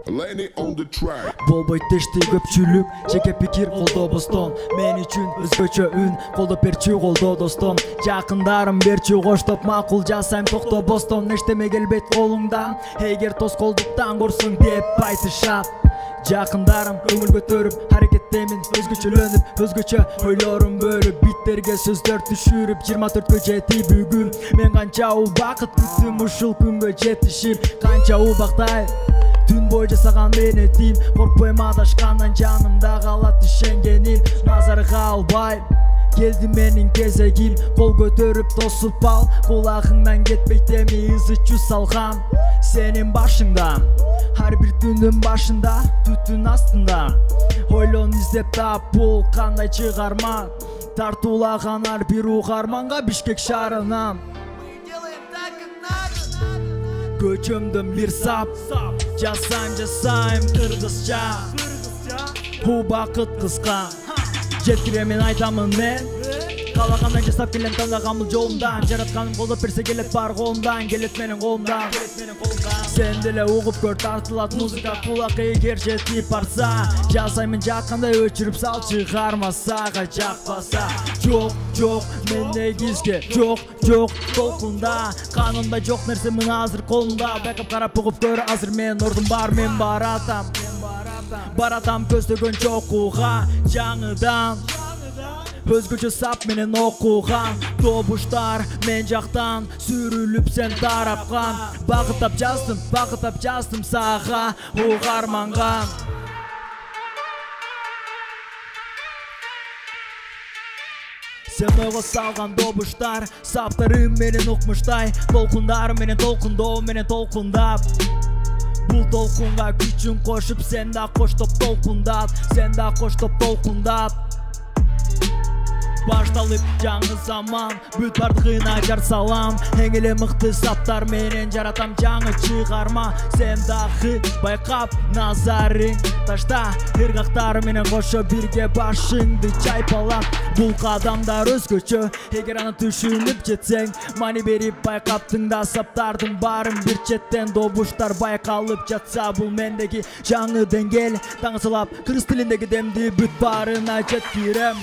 Lenny on the track. Болбойт дешти көпчүлүк, жеке пикир колдоо бостон. Мен үчүн өзгөчө үн, колдоп берчү колдоо достом. Жакындарым берчү коштоп, макул жасайм токто бостон. Эчтеме келбейт колуңдан, эгер тоскоолдуктан корсуң деп айтышат. Жакындарым көңүл көтөрүп, аракеттемин өзгөчөлөнүп, өзгөчө ойлорум бөлүп, биттерге сөздөр түшүрүп, 24-кө жети бүгүн. Мен канча убакыт күттүм ушул күнгө жетишим, канча убактай түн бой жасаган менетим, коркпойм адашкандан жанымда калат ишенгеним. Назарга албай келди менин кезегим, кол көтөрүп тосуп ал, кулагыңдан кетпейт эми ызычу салган сенин башыңда. Ар бир түндүн башында, түтүн астында ойлон издеп таап, бул кандай чыгарма, тартуулаган ар бир угарманга Бишкек шаарынан. Көчөмдөн бир сап, жасайм кыргызча, убакыт кыска. Жеткиремин айтамын мен, калагандан жасап келем тандагамыл жолумдан. Жаратканым колдоп берсе келет бар колумдан, келет менин колумдан. Сен деле угуп көр, тартылат музыка кулакка эгер жетип барса. Жасаймын жаккандай өчүрүп сал, чыгармасага жакпаса. Жок, мен негизге жок, толкунда. Канымда жок нерсе мына азыр колумда. Байкап карап угуп көр, азыр мен ордум бар, мен баратам көздөгөн чокуга жаңыдан. Өзгөчө сап менен окуган добуштар мен жактан сүрүлүп сен тарапкан. Багыттап жаздым сага угарманга. Сен ойго салган добуштар, саптарым менен укмуштай, толкундар менен толкундоо менен толкундап. Бул толкунга күчүн кошуп, сен да коштоп толкундат, Башталып жаңы заман, бүт бардыгына жар салам. Эң эле мыкты саптар менен жаратам жаңы чыгарма. Сен дагы байкап назарың ташта, ыргактар менен кошо бирге башыңды чайпала. Бул кадамдар өзгөчө, эгер аны түшүнүп жетсең, мани берип байкап тыңда саптардын барын. Бир четтен добуштар байкалып жатса, бул мендеги жаңы деңгел. Таңсылап кыргыз тилиндеги демди бүт барына жеткирем.